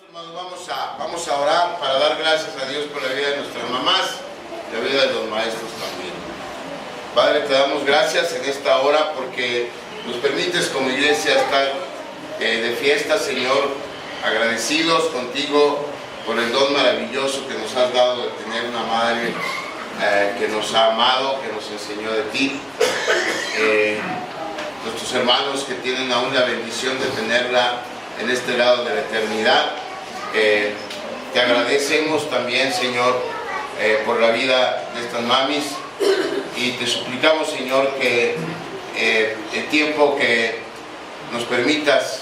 Hermanos, vamos a orar para dar gracias a Dios por la vida de nuestras mamás y la vida de los maestros también. Padre, te damos gracias en esta hora porque nos permites como iglesia estar de fiesta, Señor, agradecidos contigo por el don maravilloso que nos has dado de tener una madre que nos ha amado, que nos enseñó de ti. Nuestros hermanos que tienen aún la bendición de tenerla en este lado de la eternidad. Te agradecemos también, Señor, por la vida de estas mamis, y te suplicamos, Señor, que el tiempo que nos permitas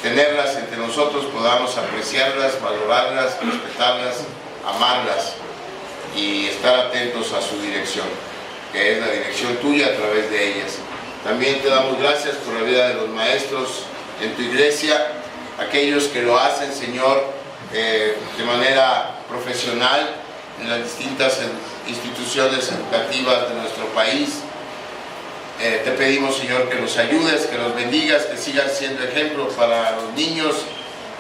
tenerlas entre nosotros podamos apreciarlas, valorarlas, respetarlas, amarlas y estar atentos a su dirección, que es la dirección tuya a través de ellas. También te damos gracias por la vida de los maestros en tu iglesia, aquellos que lo hacen, Señor, de manera profesional en las distintas instituciones educativas de nuestro país. Te pedimos, Señor, que los ayudes, que los bendigas, que sigan siendo ejemplo para los niños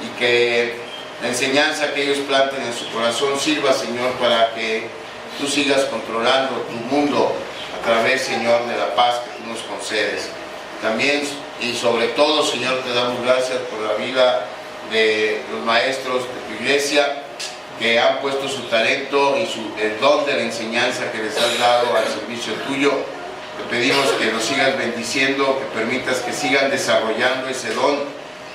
y que la enseñanza que ellos planten en su corazón sirva, Señor, para que tú sigas controlando tu mundo a través, Señor, de la paz que tú nos concedes. También y sobre todo, Señor, te damos gracias por la vida de los maestros de tu iglesia que han puesto su talento y el don de la enseñanza que les has dado al servicio tuyo. Te pedimos que los sigas bendiciendo, que permitas que sigan desarrollando ese don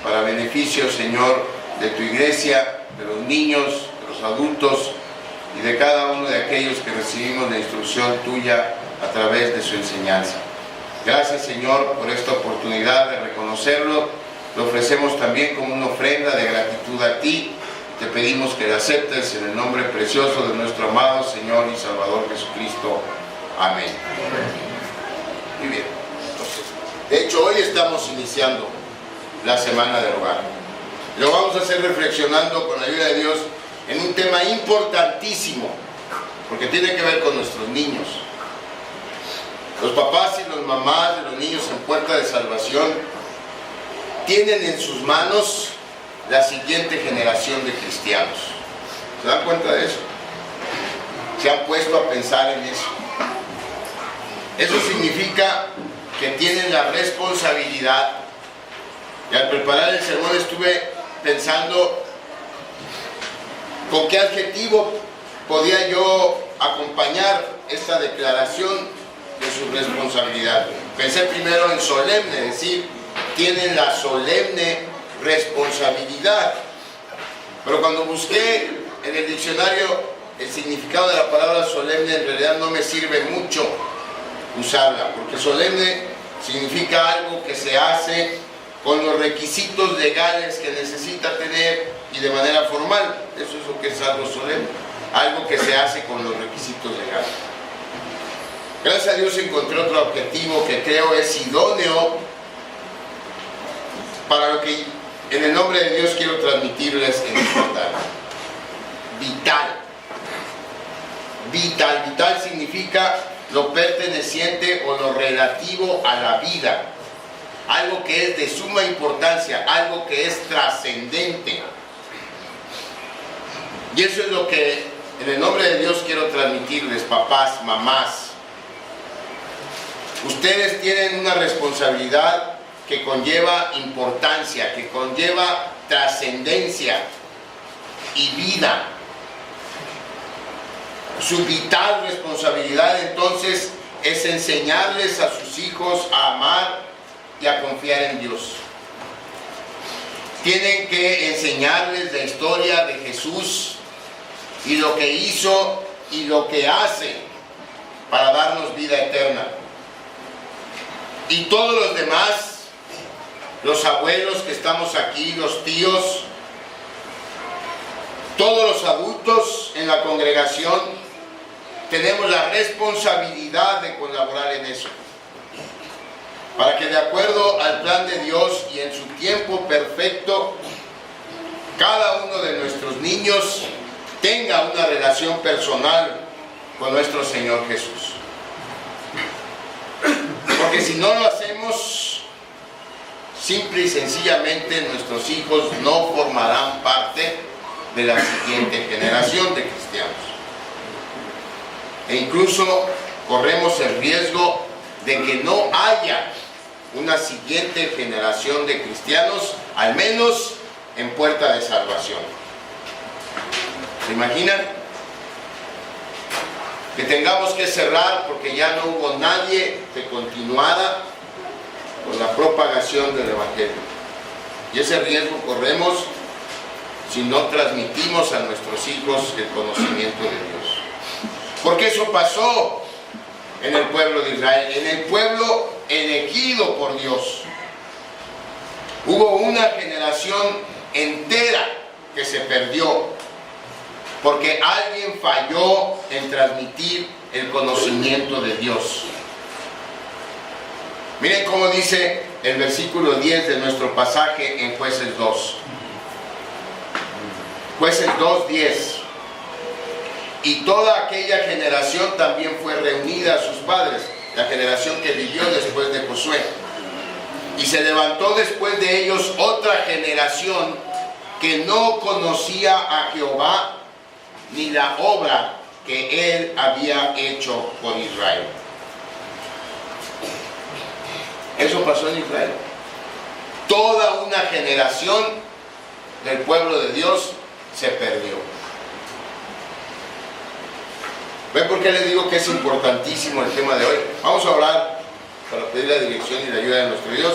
para beneficio, Señor, de tu iglesia, de los niños, de los adultos y de cada uno de aquellos que recibimos la instrucción tuya a través de su enseñanza. Gracias, Señor, por esta oportunidad de reconocerlo. Lo ofrecemos también como una ofrenda de gratitud a ti. Te pedimos que la aceptes en el nombre precioso de nuestro amado Señor y Salvador Jesucristo. Amén. Muy bien. Entonces, de hecho, hoy estamos iniciando la Semana del Hogar. Lo vamos a hacer reflexionando con la ayuda de Dios en un tema importantísimo, porque tiene que ver con nuestros niños. Los papás y las mamás de los niños en Puerta de Salvación tienen en sus manos la siguiente generación de cristianos. ¿Se dan cuenta de eso? ¿Se han puesto a pensar en eso? Eso significa que tienen la responsabilidad, y al preparar el sermón estuve pensando con qué adjetivo podía yo acompañar esta declaración de su responsabilidad. Pensé primero en solemne, es decir, tienen la solemne responsabilidad. Pero cuando busqué en el diccionario el significado de la palabra solemne, en realidad no me sirve mucho usarla, porque solemne significa algo que se hace con los requisitos legales que necesita tener y de manera formal. Eso es lo que es algo solemne, algo que se hace con los requisitos legales. Gracias a Dios encontré otro objetivo que creo es idóneo para lo que en el nombre de Dios quiero transmitirles en esta tarde. Vital. Vital. Vital significa lo perteneciente o lo relativo a la vida. Algo que es de suma importancia, algo que es trascendente. Y eso es lo que en el nombre de Dios quiero transmitirles, papás, mamás. Ustedes tienen una responsabilidad que conlleva importancia, que conlleva trascendencia y vida. Su vital responsabilidad entonces es enseñarles a sus hijos a amar y a confiar en Dios. Tienen que enseñarles la historia de Jesús y lo que hizo y lo que hace para darnos vida eterna. Y todos los demás, los abuelos que estamos aquí, los tíos, todos los adultos en la congregación, tenemos la responsabilidad de colaborar en eso. Para que de acuerdo al plan de Dios y en su tiempo perfecto, cada uno de nuestros niños tenga una relación personal con nuestro Señor Jesús. Porque si no lo hacemos, simple y sencillamente nuestros hijos no formarán parte de la siguiente generación de cristianos. E incluso corremos el riesgo de que no haya una siguiente generación de cristianos, al menos en puerta de salvación. ¿Se imaginan? Que tengamos que cerrar porque ya no hubo nadie que continuara con la propagación del Evangelio. Y ese riesgo corremos si no transmitimos a nuestros hijos el conocimiento de Dios. Porque eso pasó en el pueblo de Israel, en el pueblo elegido por Dios. Hubo una generación entera que se perdió porque alguien falló en transmitir el conocimiento de Dios. Miren cómo dice el versículo 10 de nuestro pasaje en Jueces 2. Jueces 2:10. Y toda aquella generación también fue reunida a sus padres, la generación que vivió después de Josué. Y se levantó después de ellos otra generación que no conocía a Jehová ni la obra que él había hecho por Israel. Eso pasó en Israel. Toda una generación del pueblo de Dios se perdió. ¿Ven por qué les digo que es importantísimo el tema de hoy? Vamos a orar para pedir la dirección y la ayuda de nuestro Dios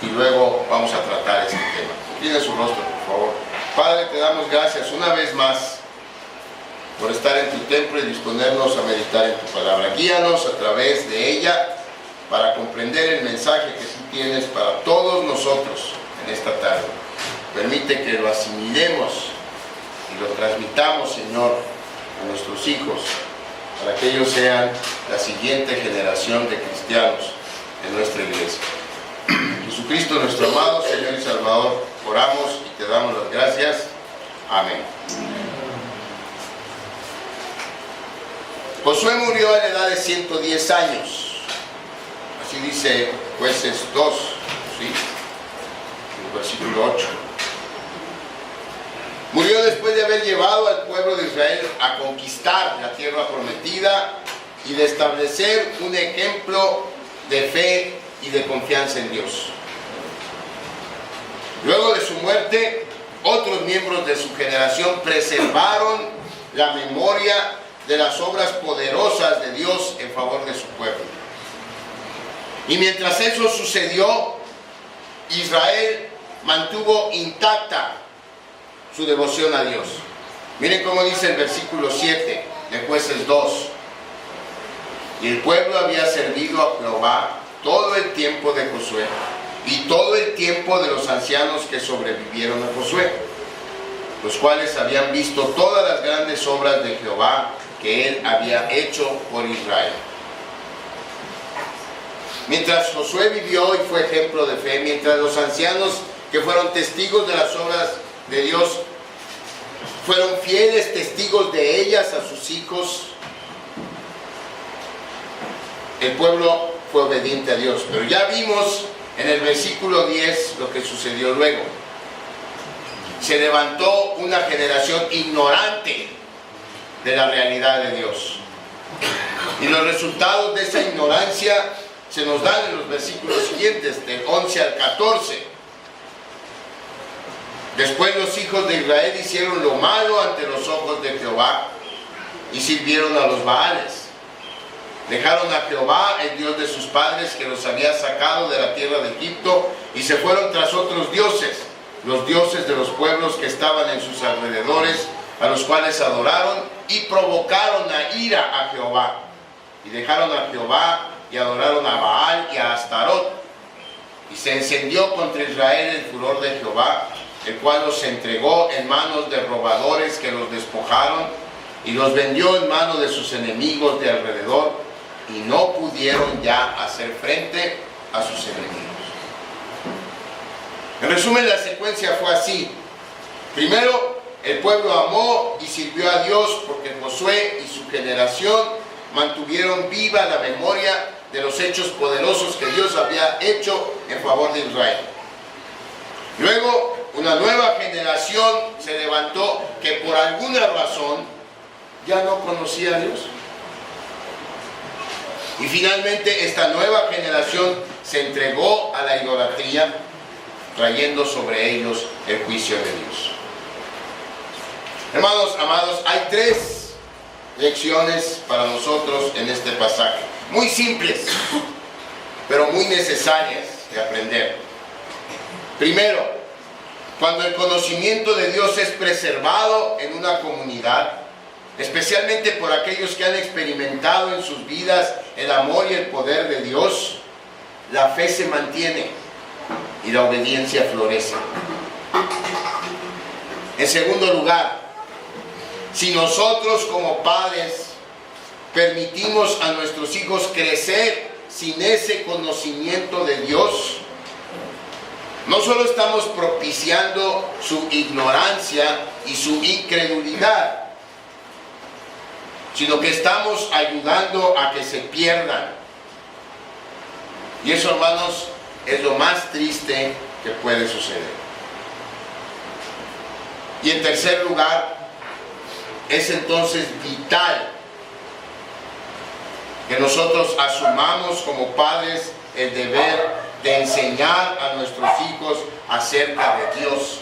y luego vamos a tratar este tema. Inclina su rostro, por favor. Padre, te damos gracias una vez más por estar en tu templo y disponernos a meditar en tu palabra. Guíanos a través de ella para comprender el mensaje que tú tienes para todos nosotros en esta tarde. Permite que lo asimilemos y lo transmitamos, Señor, a nuestros hijos, para que ellos sean la siguiente generación de cristianos en nuestra iglesia. Jesucristo, nuestro amado Señor y Salvador, oramos y te damos las gracias. Amén. Josué murió a la edad de 110 años. Así dice Jueces 2, ¿sí? El versículo 8. Murió después de haber llevado al pueblo de Israel a conquistar la tierra prometida y de establecer un ejemplo de fe y de confianza en Dios. Luego de su muerte, otros miembros de su generación preservaron la memoria de las obras poderosas de Dios en favor de su pueblo. Y mientras eso sucedió, Israel mantuvo intacta su devoción a Dios. Miren cómo dice el versículo 7 de Jueces 2. Y el pueblo había servido a Jehová todo el tiempo de Josué y todo el tiempo de los ancianos que sobrevivieron a Josué, los cuales habían visto todas las grandes obras de Jehová que él había hecho por Israel. Mientras Josué vivió y fue ejemplo de fe, mientras los ancianos que fueron testigos de las obras de Dios fueron fieles testigos de ellas a sus hijos, el pueblo fue obediente a Dios. Pero ya vimos en el versículo 10 lo que sucedió luego. Se levantó una generación ignorante de la realidad de Dios. Y los resultados de esa ignorancia se nos dan en los versículos siguientes, del 11 al 14. Después los hijos de Israel hicieron lo malo ante los ojos de Jehová y sirvieron a los Baales. Dejaron a Jehová, el Dios de sus padres, que los había sacado de la tierra de Egipto, y se fueron tras otros dioses, los dioses de los pueblos que estaban en sus alrededores, a los cuales adoraron y provocaron a ira a Jehová. Y dejaron a Jehová y adoraron a Baal y a Astarot. Y se encendió contra Israel el furor de Jehová, el cual los entregó en manos de robadores que los despojaron y los vendió en manos de sus enemigos de alrededor, y no pudieron ya hacer frente a sus enemigos. En resumen, la secuencia fue así. Primero, el pueblo amó y sirvió a Dios porque Josué y su generación mantuvieron viva la memoria de los hechos poderosos que Dios había hecho en favor de Israel. Luego, una nueva generación se levantó que por alguna razón ya no conocía a Dios. Y finalmente esta nueva generación se entregó a la idolatría, trayendo sobre ellos el juicio de Dios. Hermanos amados, hay 3 lecciones para nosotros en este pasaje, muy simples, pero muy necesarias de aprender. Primero, cuando el conocimiento de Dios es preservado en una comunidad, especialmente por aquellos que han experimentado en sus vidas el amor y el poder de Dios, la fe se mantiene y la obediencia florece. En segundo lugar, si nosotros como padres permitimos a nuestros hijos crecer sin ese conocimiento de Dios, no solo estamos propiciando su ignorancia y su incredulidad, sino que estamos ayudando a que se pierdan. Y eso, hermanos, es lo más triste que puede suceder. Y en tercer lugar, es entonces vital que nosotros asumamos como padres el deber de enseñar a nuestros hijos acerca de Dios,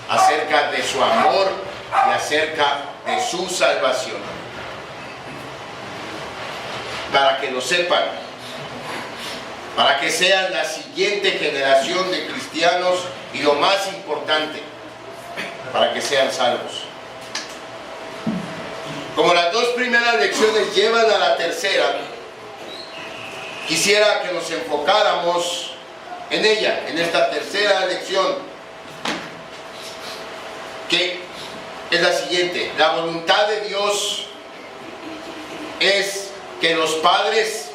acerca de su amor y acerca de su salvación, para que lo sepan, para que sean la siguiente generación de cristianos y, lo más importante, para que sean salvos. Como las 2 primeras lecciones llevan a la tercera, quisiera que nos enfocáramos en ella, en esta tercera lección, que es la siguiente. La voluntad de Dios es que los padres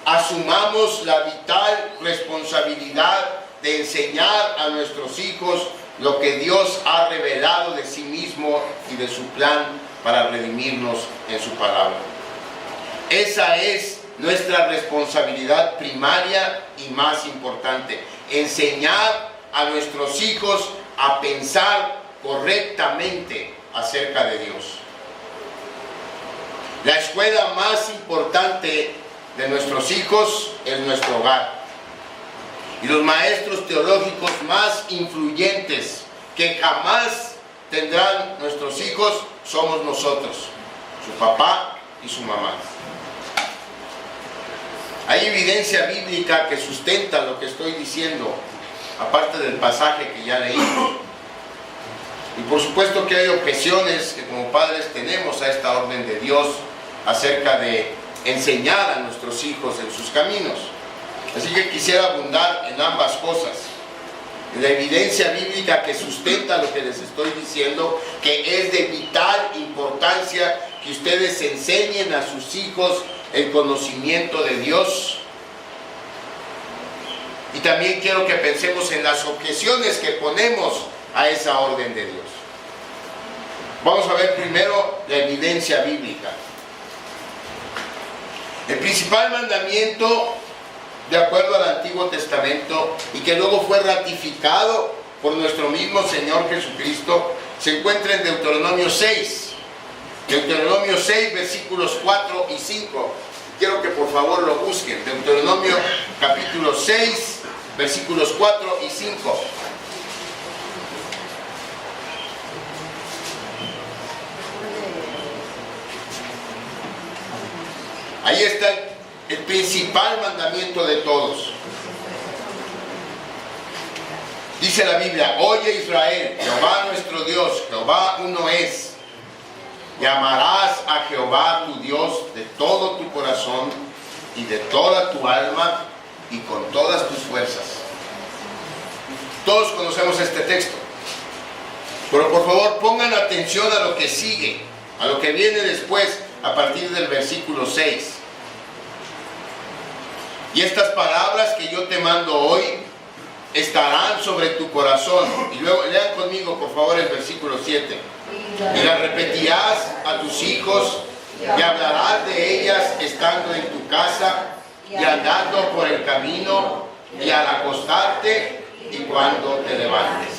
asumamos la vital responsabilidad de enseñar a nuestros hijos lo que Dios ha revelado de sí mismo y de su plan para redimirnos en su palabra. Esa es nuestra responsabilidad primaria y más importante: enseñar a nuestros hijos a pensar correctamente acerca de Dios. La escuela más importante de nuestros hijos es nuestro hogar. Y los maestros teológicos más influyentes que jamás tendrán nuestros hijos somos nosotros, su papá y su mamá. Hay evidencia bíblica que sustenta lo que estoy diciendo, aparte del pasaje que ya leímos. Y por supuesto que hay objeciones que como padres tenemos a esta orden de Dios acerca de enseñar a nuestros hijos en sus caminos. Así que quisiera abundar en ambas cosas. En la evidencia bíblica que sustenta lo que les estoy diciendo, que es de vital importancia que ustedes enseñen a sus hijos el conocimiento de Dios. Y también quiero que pensemos en las objeciones que ponemos a esa orden de Dios. Vamos a ver primero la evidencia bíblica. El principal mandamiento, de acuerdo al Antiguo Testamento, y que luego fue ratificado por nuestro mismo Señor Jesucristo, se encuentra en Deuteronomio 6. Deuteronomio 6, versículos 4 y 5. Quiero que por favor lo busquen. Deuteronomio capítulo 6, versículos 4 y 5. Ahí está el principal mandamiento de todos. Dice la Biblia: oye Israel, Jehová nuestro Dios, Jehová uno es. Y amarás a Jehová tu Dios de todo tu corazón y de toda tu alma y con todas tus fuerzas. Todos conocemos este texto, pero por favor pongan atención a lo que sigue, a lo que viene después, a partir del versículo 6. Y estas palabras que yo te mando hoy estarán sobre tu corazón. Y luego lean conmigo por favor el versículo 7. Y las repetirás a tus hijos y hablarás de ellas estando en tu casa y andando por el camino y al acostarte y cuando te levantes.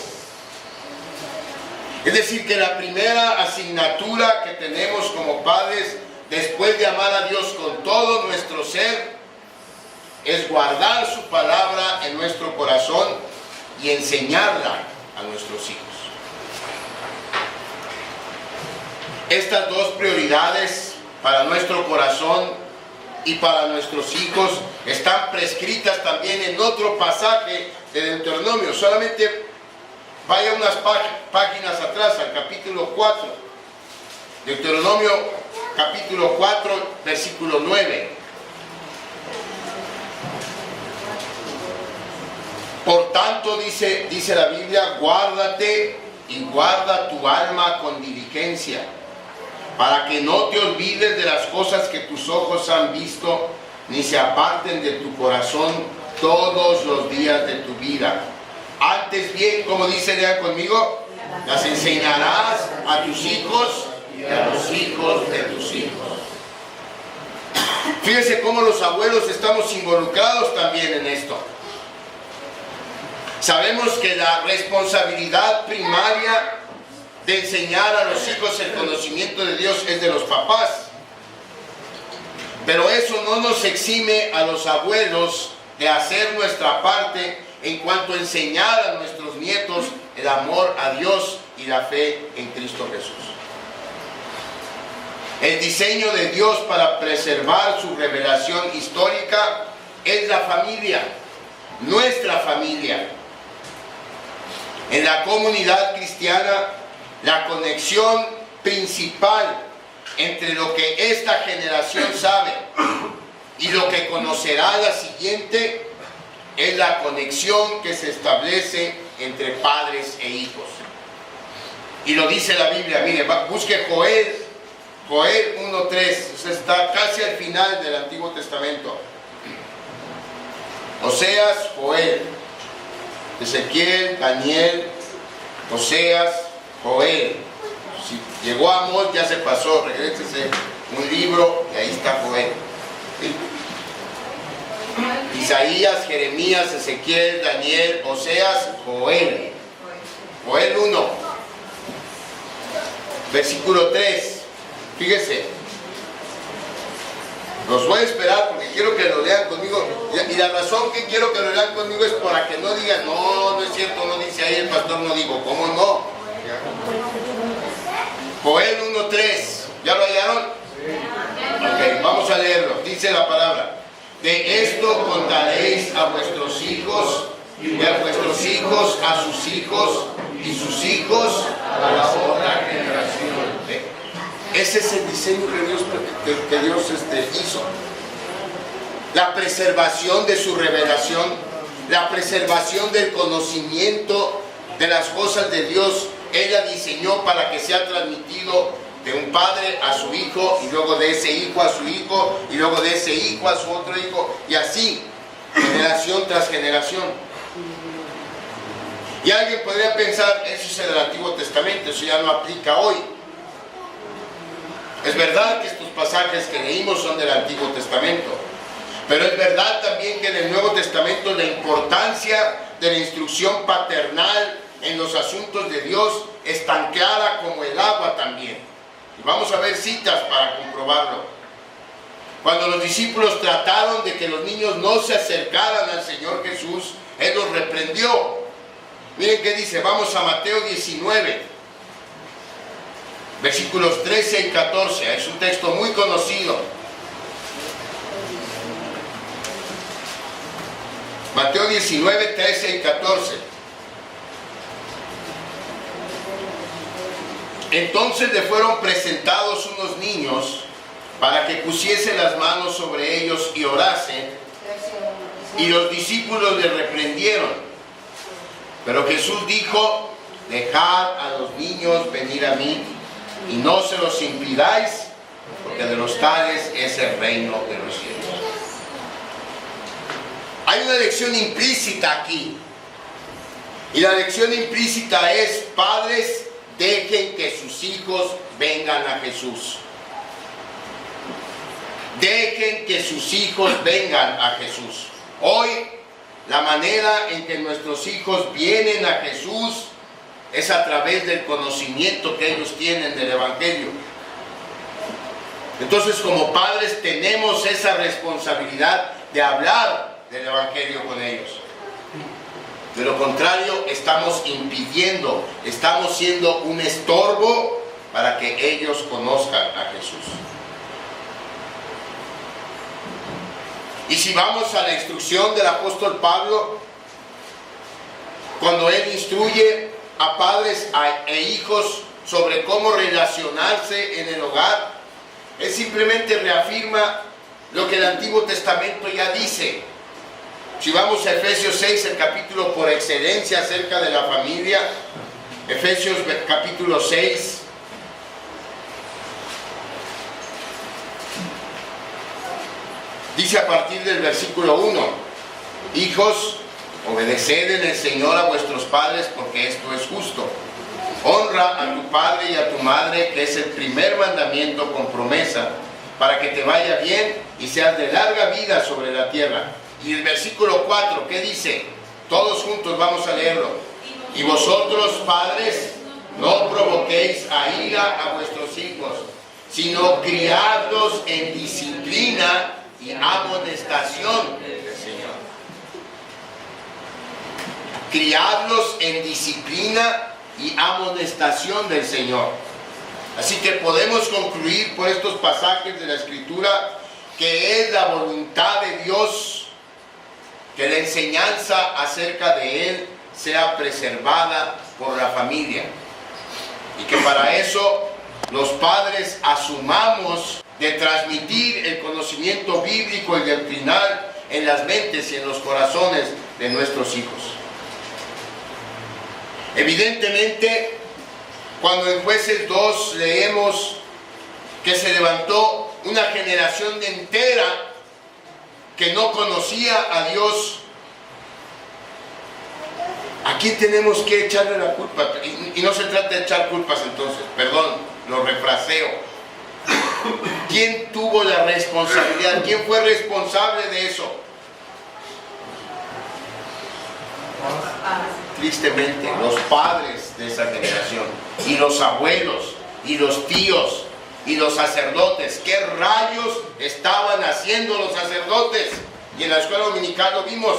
Es decir, que la primera asignatura que tenemos como padres, después de amar a Dios con todo nuestro ser, es guardar su palabra en nuestro corazón y enseñarla a nuestros hijos. Estas dos prioridades para nuestro corazón y para nuestros hijos están prescritas también en otro pasaje de Deuteronomio. Solamente vaya unas páginas atrás, al capítulo 4. Deuteronomio capítulo 4, versículo 9. Por tanto, dice la Biblia, guárdate y guarda tu alma con diligencia, para que no te olvides de las cosas que tus ojos han visto, ni se aparten de tu corazón todos los días de tu vida. Antes bien, como dice, lean conmigo, las enseñarás a tus hijos y a los hijos de tus hijos. Fíjense cómo los abuelos estamos involucrados también en esto. Sabemos que la responsabilidad primaria de enseñar a los hijos el conocimiento de Dios es de los papás. Pero eso no nos exime a los abuelos de hacer nuestra parte en cuanto a enseñar a nuestros nietos el amor a Dios y la fe en Cristo Jesús. El diseño de Dios para preservar su revelación histórica es la familia, nuestra familia. En la comunidad cristiana, la conexión principal entre lo que esta generación sabe y lo que conocerá la siguiente es la conexión que se establece entre padres e hijos. Y lo dice la Biblia. Mire, busque Joel 1:3. Usted está casi al final del Antiguo Testamento. Oseas, Joel, Ezequiel, Daniel, Oseas, Joel. Si llegó a Amós, ya se pasó, regrésese un libro y ahí está Joel. ¿Sí? Isaías, Jeremías, Ezequiel, Daniel, Oseas, Joel. Joel 1, versículo 3. Fíjese. Los voy a esperar porque quiero que lo lean conmigo. Y la razón que quiero que lo lean conmigo es para que no digan, no es cierto, no dice ahí el pastor, no digo, ¿cómo no? Joel 1:3. ¿Ya lo hallaron? Ok, vamos a leerlo. Dice la palabra. De esto contaréis a vuestros hijos, y a vuestros hijos a sus hijos, y sus hijos a la otra generación. Ese es el diseño que Dios hizo. La preservación de su revelación, la preservación del conocimiento de las cosas de Dios, ella diseñó para que sea transmitido de un padre a su hijo, y luego de ese hijo a su hijo, y luego de ese hijo a su otro hijo, y así, generación tras generación. Y alguien podría pensar, eso es en el Antiguo Testamento, eso ya no aplica hoy. Es verdad que estos pasajes que leímos son del Antiguo Testamento, pero es verdad también que en el Nuevo Testamento la importancia de la instrucción paternal en los asuntos de Dios es tan clara como el agua también. Y vamos a ver citas para comprobarlo. Cuando los discípulos trataron de que los niños no se acercaran al Señor Jesús, Él los reprendió. Miren qué dice, vamos a Mateo 19. Versículos 13 y 14, es un texto muy conocido. Mateo 19, 13 y 14. Entonces le fueron presentados unos niños para que pusiese las manos sobre ellos y orasen, y los discípulos le reprendieron. Pero Jesús dijo, dejad a los niños venir a mí, y no se los impidáis, porque de los tales es el reino de los cielos. Hay una lección implícita aquí. Y la lección implícita es, padres, dejen que sus hijos vengan a Jesús. Dejen que sus hijos vengan a Jesús. Hoy la manera en que nuestros hijos vienen a Jesús es a través del conocimiento que ellos tienen del Evangelio. Entonces, como padres tenemos esa responsabilidad de hablar del Evangelio con ellos. De lo contrario, estamos impidiendo, estamos siendo un estorbo para que ellos conozcan a Jesús. Y si vamos a la instrucción del apóstol Pablo, cuando él instruye a padres e hijos sobre cómo relacionarse en el hogar, él simplemente reafirma lo que el Antiguo Testamento ya dice. Si vamos a Efesios 6, el capítulo por excelencia acerca de la familia, Efesios capítulo 6, dice a partir del versículo 1, hijos, obedeced en el Señor a vuestros padres, porque esto es justo. Honra a tu padre y a tu madre, que es el primer mandamiento con promesa, para que te vaya bien y seas de larga vida sobre la tierra. Y el versículo 4, ¿qué dice? Todos juntos vamos a leerlo. Y vosotros, padres, no provoquéis a ira a vuestros hijos, sino criadlos en disciplina y amonestación del Señor. Criadlos en disciplina y amonestación del Señor. Así que podemos concluir por estos pasajes de la Escritura que es la voluntad de Dios que la enseñanza acerca de Él sea preservada por la familia. Y que para eso los padres asumamos de transmitir el conocimiento bíblico y doctrinal en las mentes y en los corazones de nuestros hijos. Evidentemente, cuando en Jueces 2 leemos que se levantó una generación entera que no conocía a Dios, ¿a quién tenemos que echarle la culpa? Y no se trata de echar culpas entonces, perdón, lo refraseo. ¿Quién tuvo la responsabilidad? ¿Quién fue responsable de eso? Tristemente, los padres de esa generación, y los abuelos, y los tíos, y los sacerdotes. ¿Qué rayos estaban haciendo los sacerdotes? Y en la escuela dominical lo vimos.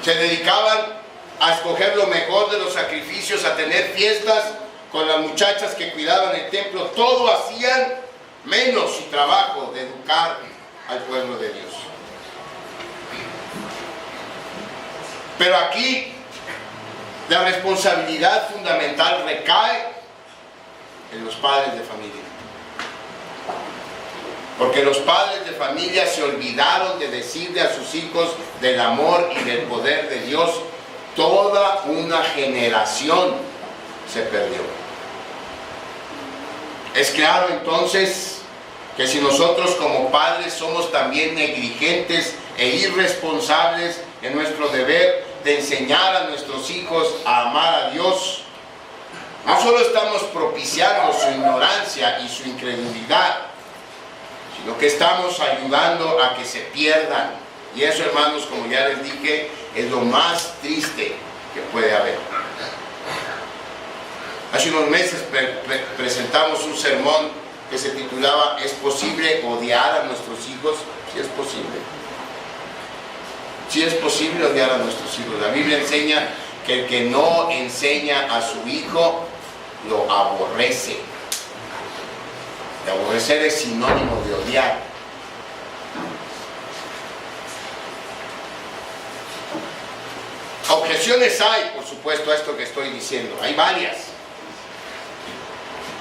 Se dedicaban a escoger lo mejor de los sacrificios, a tener fiestas con las muchachas que cuidaban el templo. Todo hacían menos su trabajo de educar al pueblo de Dios. Pero aquí la responsabilidad fundamental recae en los padres de familia. Porque los padres de familia se olvidaron de decirle a sus hijos del amor y del poder de Dios. Toda una generación se perdió. Es claro entonces que si nosotros como padres somos también negligentes e irresponsables en nuestro deber de enseñar a nuestros hijos a amar a Dios, no solo estamos propiciando su ignorancia y su incredulidad, sino que estamos ayudando a que se pierdan. Y eso, hermanos, como ya les dije, es lo más triste que puede haber. Hace unos meses presentamos un sermón que se titulaba ¿Es posible odiar a nuestros hijos? Sí es posible. Sí es posible odiar a nuestros hijos. La Biblia enseña que el que no enseña a su hijo lo aborrece. De aborrecer es sinónimo de odiar. Objeciones hay, por supuesto, a esto que estoy diciendo. Hay varias.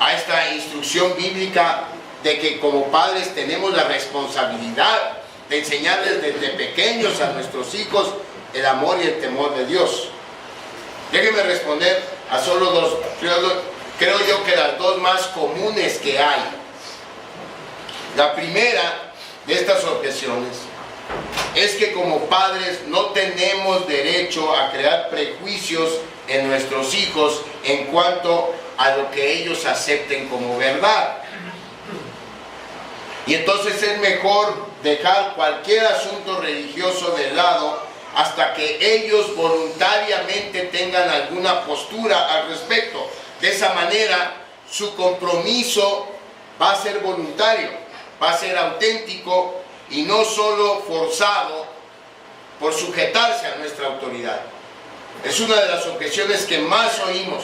A esta instrucción bíblica de que como padres tenemos la responsabilidad de enseñarles desde pequeños a nuestros hijos el amor y el temor de Dios. Déjenme responder a solo dos. Creo yo que las dos más comunes que hay. La primera de estas objeciones es que como padres no tenemos derecho a crear prejuicios en nuestros hijos en cuanto a lo que ellos acepten como verdad. Y entonces es mejor dejar cualquier asunto religioso de lado hasta que ellos voluntariamente tengan alguna postura al respecto. De esa manera, su compromiso va a ser voluntario, va a ser auténtico y no solo forzado por sujetarse a nuestra autoridad. Es una de las objeciones que más oímos.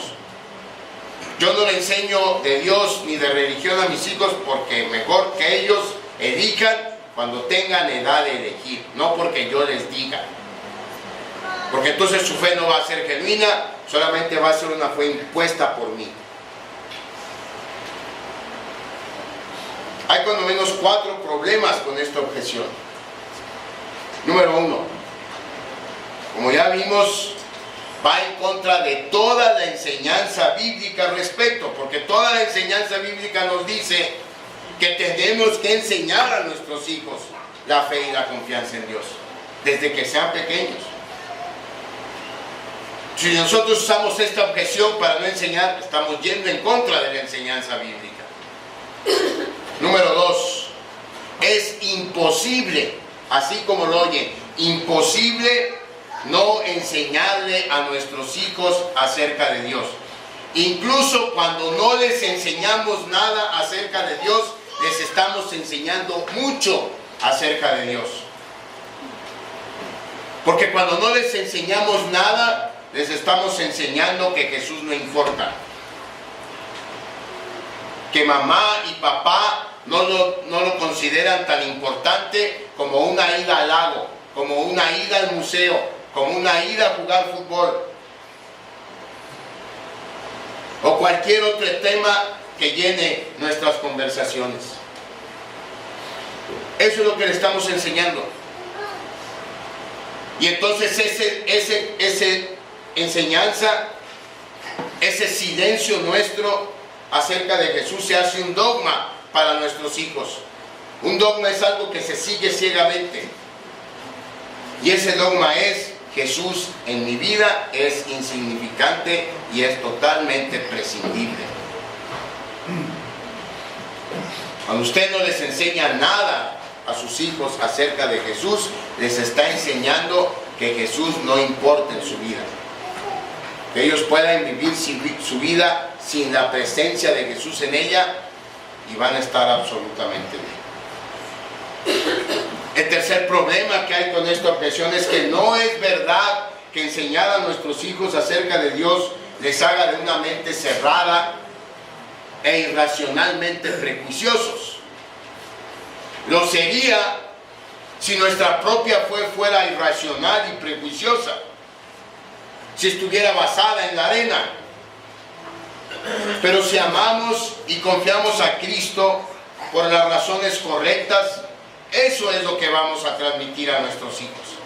Yo no le enseño de Dios ni de religión a mis hijos porque mejor que ellos elijan cuando tengan edad de elegir, no porque yo les diga. Porque entonces su fe no va a ser genuina, solamente va a ser una fe impuesta por mí. Hay cuando menos 4 problemas con esta objeción. Número 1, como ya vimos, va en contra de toda la enseñanza bíblica al respecto, porque toda la enseñanza bíblica nos dice que tenemos que enseñar a nuestros hijos la fe y la confianza en Dios, desde que sean pequeños. Si nosotros usamos esta objeción para no enseñar, estamos yendo en contra de la enseñanza bíblica. Número 2, es imposible, así como lo oyen, imposible no enseñarle a nuestros hijos acerca de Dios. Incluso cuando no les enseñamos nada acerca de Dios, les estamos enseñando mucho acerca de Dios. Porque cuando no les enseñamos nada, les estamos enseñando que Jesús no importa. Que mamá y papá no lo consideran tan importante como una ida al lago, como una ida al museo, como una ida a jugar fútbol. O cualquier otro tema que llene nuestras conversaciones. Eso es lo que le estamos enseñando. Y entonces ese enseñanza, ese silencio nuestro acerca de Jesús se hace un dogma para nuestros hijos. Un dogma es algo que se sigue ciegamente. Y ese dogma es: Jesús en mi vida es insignificante y es totalmente prescindible. Cuando usted no les enseña nada a sus hijos acerca de Jesús, les está enseñando que Jesús no importa en su vida. Que ellos puedan vivir su vida sin la presencia de Jesús en ella y van a estar absolutamente bien. El tercer problema que hay con esta objeción es que no es verdad que enseñar a nuestros hijos acerca de Dios les haga de una mente cerrada e irracionalmente prejuiciosos. Lo sería si nuestra propia fe fuera irracional y prejuiciosa, si estuviera basada en la arena. Pero si amamos y confiamos a Cristo por las razones correctas, eso es lo que vamos a transmitir a nuestros hijos.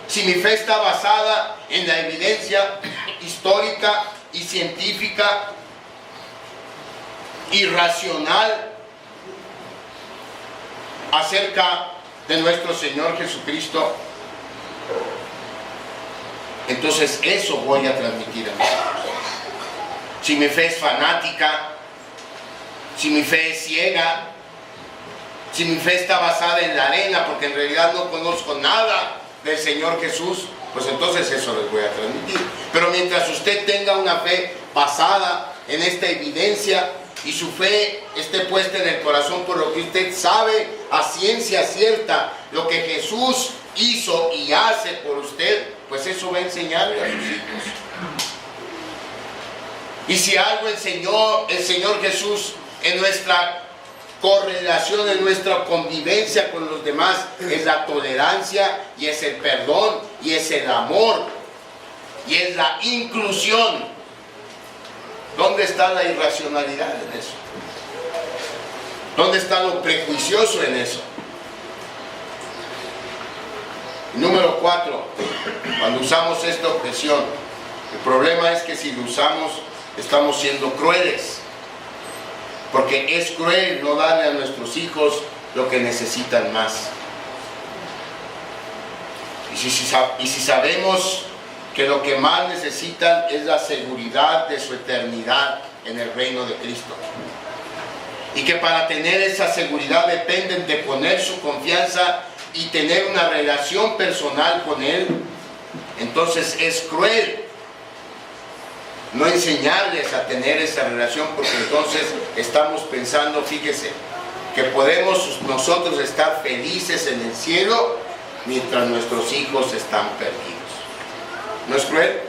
Si mi fe está basada en la evidencia histórica y científica y racional acerca de nuestro Señor Jesucristo, entonces eso voy a transmitir a mis hijos. Si mi fe es fanática, si mi fe es ciega, si mi fe está basada en la arena porque en realidad no conozco nada del Señor Jesús, pues entonces eso les voy a transmitir. Pero mientras usted tenga una fe basada en esta evidencia y su fe esté puesta en el corazón por lo que usted sabe a ciencia cierta, lo que Jesús hizo y hace por usted, pues eso va a enseñarle a sus hijos. Y si algo enseñó el Señor Jesús en nuestra correlación, en nuestra convivencia con los demás, es la tolerancia y es el perdón y es el amor y es la inclusión. ¿Dónde está la irracionalidad en eso? ¿Dónde está lo prejuicioso en eso? Número 4, cuando usamos esta objeción, el problema es que si lo usamos, estamos siendo crueles. Porque es cruel no darle a nuestros hijos lo que necesitan más. Y si sabemos que lo que más necesitan es la seguridad de su eternidad en el reino de Cristo. y que para tener esa seguridad dependen de poner su confianza y tener una relación personal con Él, entonces es cruel no enseñarles a tener esa relación, porque entonces estamos pensando, fíjese, que podemos nosotros estar felices en el cielo mientras nuestros hijos están perdidos. ¿No es cruel?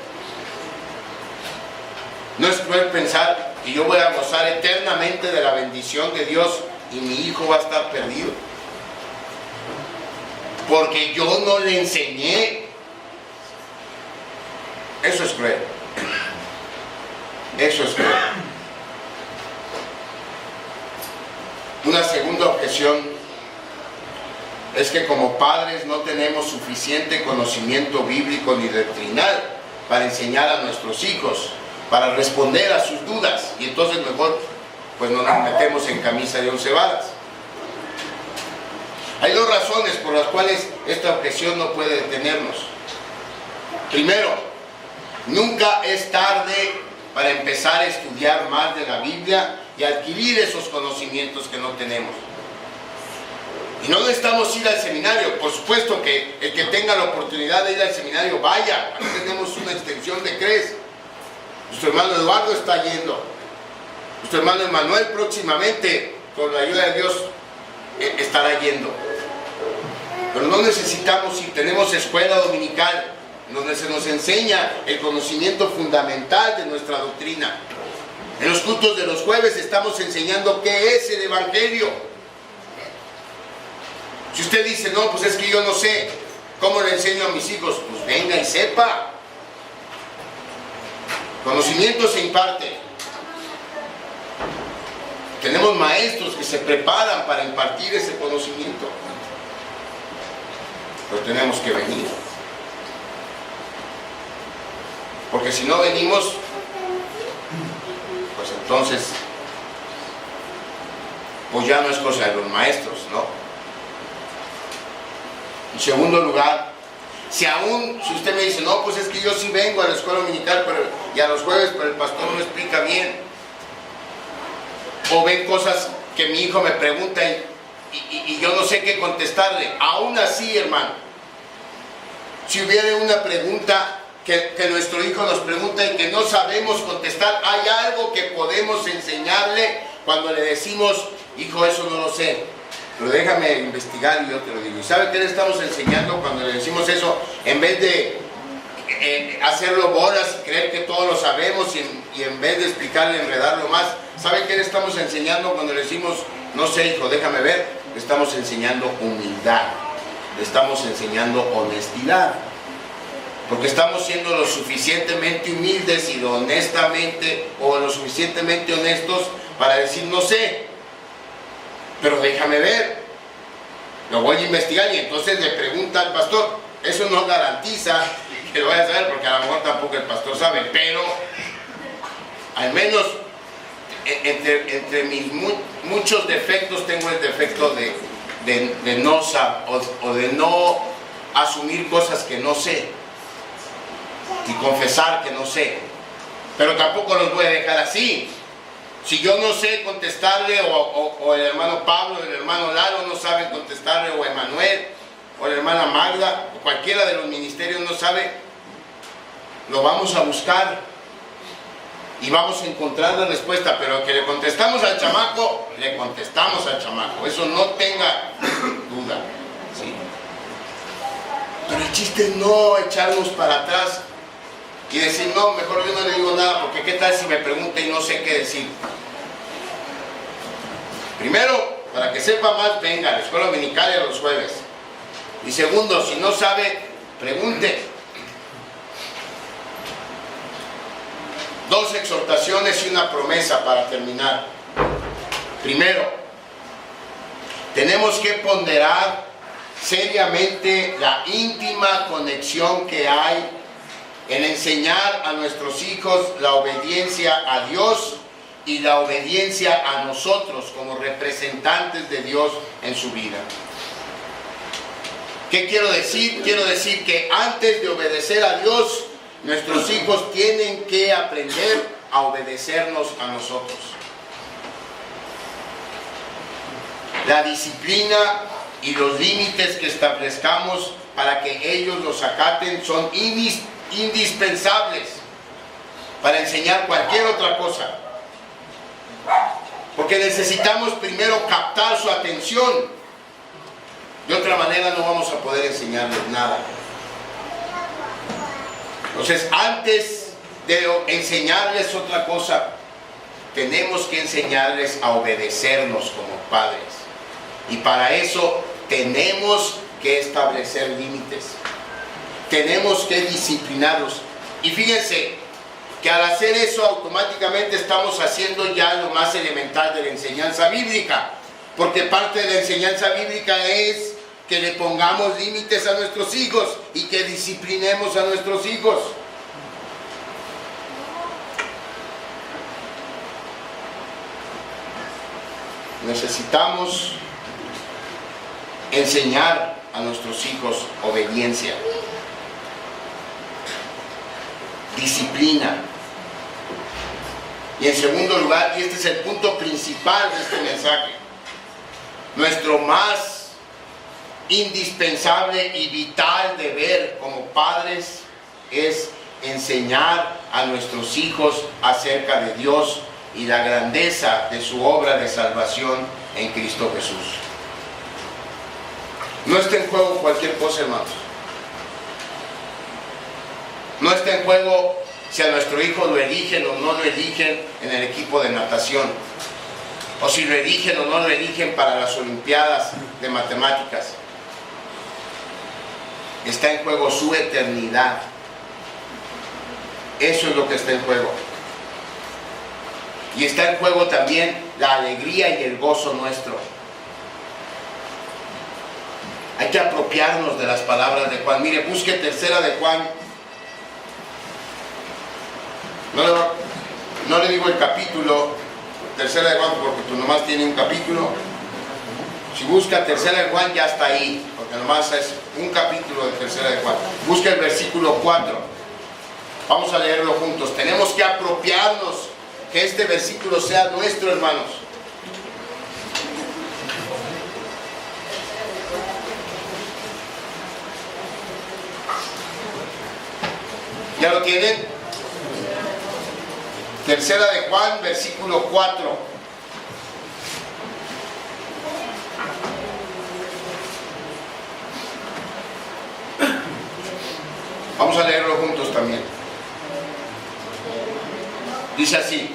¿No es cruel pensar que yo voy a gozar eternamente de la bendición de Dios y mi hijo va a estar perdido? Porque yo no le enseñé. Eso es cruel. Eso es cruel. Una segunda objeción es que como padres no tenemos suficiente conocimiento bíblico ni doctrinal para enseñar a nuestros hijos, para responder a sus dudas, y entonces mejor pues nos metemos en camisa de 11 varas. Hay dos razones por las cuales esta objeción no puede detenernos. Primero, nunca es tarde para empezar a estudiar más de la Biblia y adquirir esos conocimientos que no tenemos. Y no necesitamos ir al seminario. Por supuesto que el que tenga la oportunidad de ir al seminario, vaya. Aquí tenemos una extensión de CRES. Nuestro hermano Eduardo está yendo. Nuestro hermano Emanuel próximamente, con la ayuda de Dios, estará yendo. Pero no necesitamos ir. Tenemos escuela dominical donde se nos enseña el conocimiento fundamental de nuestra doctrina. En los cultos de los jueves estamos enseñando qué es el Evangelio. Si usted dice, no, pues es que yo no sé cómo le enseño a mis hijos, pues venga y sepa. Conocimiento se imparte. Tenemos maestros que se preparan para impartir ese conocimiento. Pero tenemos que venir. Porque si no venimos, pues entonces, pues ya no es cosa de los maestros, ¿no? En segundo lugar, si usted me dice, no, pues es que yo sí vengo a la escuela dominical y a los jueves, pero el pastor no explica bien, o ven cosas que mi hijo me pregunta y yo no sé qué contestarle, aún así, hermano, si hubiera una pregunta que nuestro hijo nos pregunta y que no sabemos contestar, hay algo que podemos enseñarle cuando le decimos, hijo, eso no lo sé, pero déjame investigar y yo te lo digo. ¿Y sabe qué le estamos enseñando cuando le decimos eso? En vez de hacerlo bolas y creer que todo lo sabemos y en vez de explicarle, enredarlo más, ¿sabe qué le estamos enseñando cuando le decimos, no sé, hijo, déjame ver? Le estamos enseñando humildad, le estamos enseñando honestidad. Porque estamos siendo lo suficientemente humildes y lo honestamente o lo suficientemente honestos para decir, no sé, pero déjame ver, lo voy a investigar. Y entonces le pregunta al pastor. Eso no garantiza que lo vaya a saber, porque a lo mejor tampoco el pastor sabe, pero al menos entre mis muchos defectos tengo el defecto de no saber o de no asumir cosas que no sé y confesar que no sé, pero tampoco los voy a dejar así. Si yo no sé contestarle, o el hermano Pablo, el hermano Lalo no saben contestarle, o Emanuel, o la hermana Magda, o cualquiera de los ministerios no sabe, lo vamos a buscar y vamos a encontrar la respuesta. Pero que le contestamos al chamaco, le contestamos al chamaco, eso no tenga duda, ¿sí? Pero el chiste es no echarnos para atrás y decir, no, mejor yo no le digo nada, porque qué tal si me pregunta y no sé qué decir. Primero, para que sepa más, venga a la escuela dominical y a los jueves. Y segundo, si no sabe, pregunte. Dos exhortaciones y una promesa para terminar. Primero, tenemos que ponderar seriamente la íntima conexión que hay en enseñar a nuestros hijos la obediencia a Dios y la obediencia a nosotros como representantes de Dios en su vida. ¿Qué quiero decir? Quiero decir que antes de obedecer a Dios, nuestros hijos tienen que aprender a obedecernos a nosotros. La disciplina y los límites que establezcamos para que ellos los acaten son indispensables para enseñar cualquier otra cosa. Porque necesitamos primero captar su atención. De otra manera no vamos a poder enseñarles nada. Entonces, antes de enseñarles otra cosa, tenemos que enseñarles a obedecernos como padres. Y para eso tenemos que establecer límites. Tenemos que disciplinarlos. Y fíjense que al hacer eso automáticamente estamos haciendo ya lo más elemental de la enseñanza bíblica. Porque parte de la enseñanza bíblica es que le pongamos límites a nuestros hijos y que disciplinemos a nuestros hijos. Necesitamos enseñar a nuestros hijos obediencia, disciplina. Y en segundo lugar, y este es el punto principal de este mensaje, nuestro más indispensable y vital deber como padres es enseñar a nuestros hijos acerca de Dios y la grandeza de su obra de salvación en Cristo Jesús. No está en juego cualquier cosa, hermanos. No está en juego si a nuestro hijo lo eligen o no lo eligen en el equipo de natación, o si lo eligen o no lo eligen para las olimpiadas de matemáticas. Está en juego su eternidad. Eso es lo que está en juego. Y está en juego también la alegría y el gozo nuestro. Hay que apropiarnos de las palabras de Juan. Mire, busque tercera de Juan. No le digo el capítulo, tercera de Juan, porque tú nomás tiene un capítulo. Si busca tercera de Juan, ya está ahí, porque nomás es un capítulo de tercera de Juan. Busca el versículo 4. Vamos a leerlo juntos. Tenemos que apropiarnos, que este versículo sea nuestro, hermanos. ¿Ya lo tienen? Tercera de Juan, versículo 4. Vamos a leerlo juntos también. Dice así: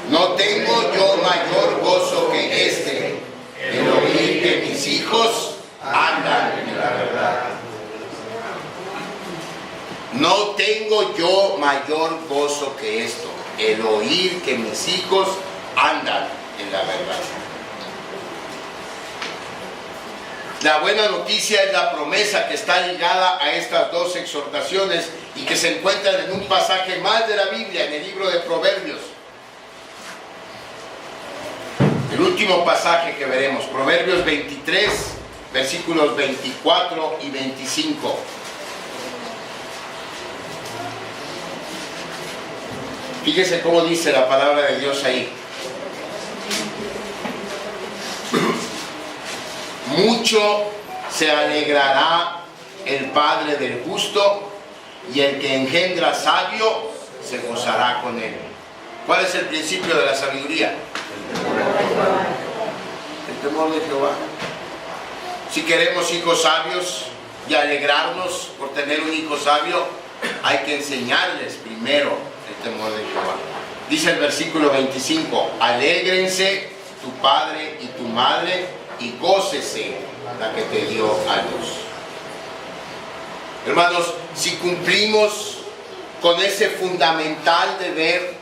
no tengo yo mayor gozo que este, el oír que mis hijos andan en la verdad. No tengo yo mayor gozo que esto, el oír que mis hijos andan en la verdad. La buena noticia es la promesa que está ligada a estas dos exhortaciones y que se encuentran en un pasaje más de la Biblia, en el libro de Proverbios. El último pasaje que veremos, Proverbios 23, versículos 24 y 25. Fíjese cómo dice la palabra de Dios ahí. Mucho se alegrará el padre del justo, y el que engendra sabio se gozará con él. ¿Cuál es el principio de la sabiduría? El temor de Jehová. Si queremos hijos sabios y alegrarnos por tener un hijo sabio, hay que enseñarles primero el temor de Jehová. Dice el versículo 25: alégrense tu padre y tu madre, y gócese la que te dio a luz. Hermanos, si cumplimos con ese fundamental deber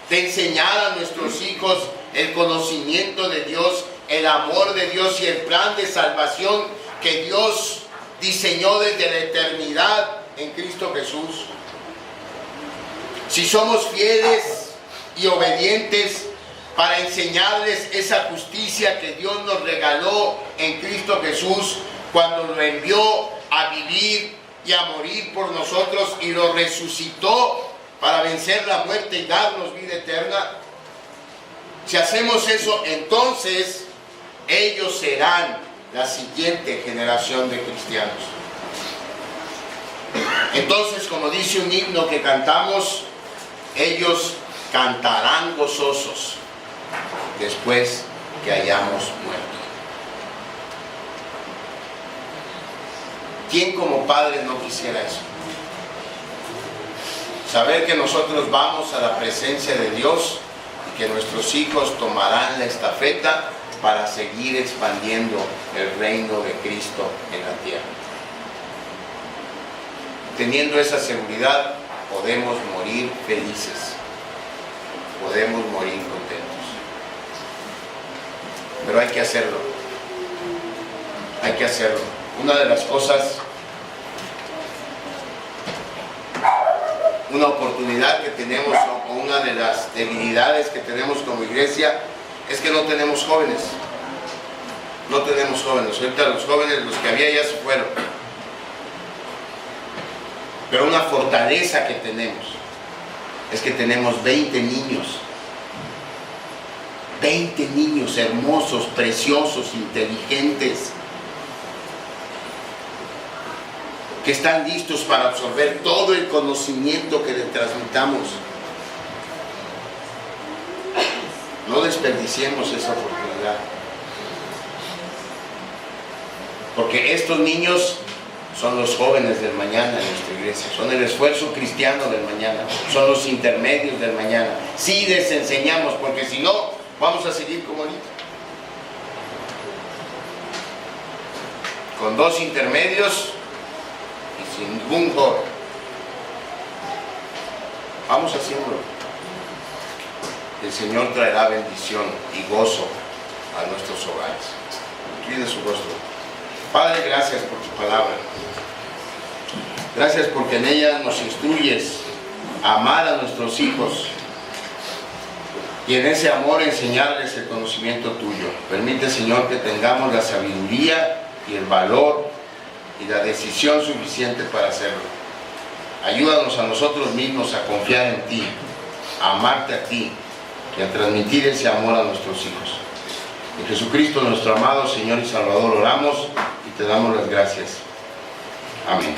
de enseñar a nuestros hijos el conocimiento de Dios, el amor de Dios y el plan de salvación que Dios diseñó desde la eternidad en Cristo Jesús, si somos fieles y obedientes para enseñarles esa justicia que Dios nos regaló en Cristo Jesús cuando lo envió a vivir y a morir por nosotros y lo resucitó para vencer la muerte y darnos vida eterna. Si hacemos eso, entonces ellos serán la siguiente generación de cristianos. Entonces, como dice un himno que cantamos, ellos cantarán gozosos después que hayamos muerto. ¿Quién como padre no quisiera eso? Saber que nosotros vamos a la presencia de Dios y que nuestros hijos tomarán la estafeta para seguir expandiendo el reino de Cristo en la tierra. Teniendo esa seguridad, podemos morir felices, podemos morir contentos. Pero hay que hacerlo, hay que hacerlo. Una de las cosas, una oportunidad que tenemos, o una de las debilidades que tenemos como iglesia, es que no tenemos jóvenes. No tenemos jóvenes. Ahorita los jóvenes, los que había, ya se fueron. Pero una fortaleza que tenemos es que tenemos 20 niños. 20 niños hermosos, preciosos, inteligentes, que están listos para absorber todo el conocimiento que les transmitamos. No desperdiciemos esa oportunidad. Porque estos niños son los jóvenes del mañana en nuestra iglesia, son el esfuerzo cristiano del mañana, son los intermedios del mañana. Sí les enseñamos, porque si no, vamos a seguir como ahorita. Con 2 intermedios y sin ningún joven. Vamos haciéndolo. El Señor traerá bendición y gozo a nuestros hogares. Incline su rostro. Padre, gracias por tu palabra. Gracias porque en ella nos instruyes a amar a nuestros hijos y en ese amor enseñarles el conocimiento tuyo. Permite, Señor, que tengamos la sabiduría y el valor y la decisión suficiente para hacerlo. Ayúdanos a nosotros mismos a confiar en ti, a amarte a ti y a transmitir ese amor a nuestros hijos. En Jesucristo, nuestro amado Señor y Salvador, oramos y te damos las gracias. Amén.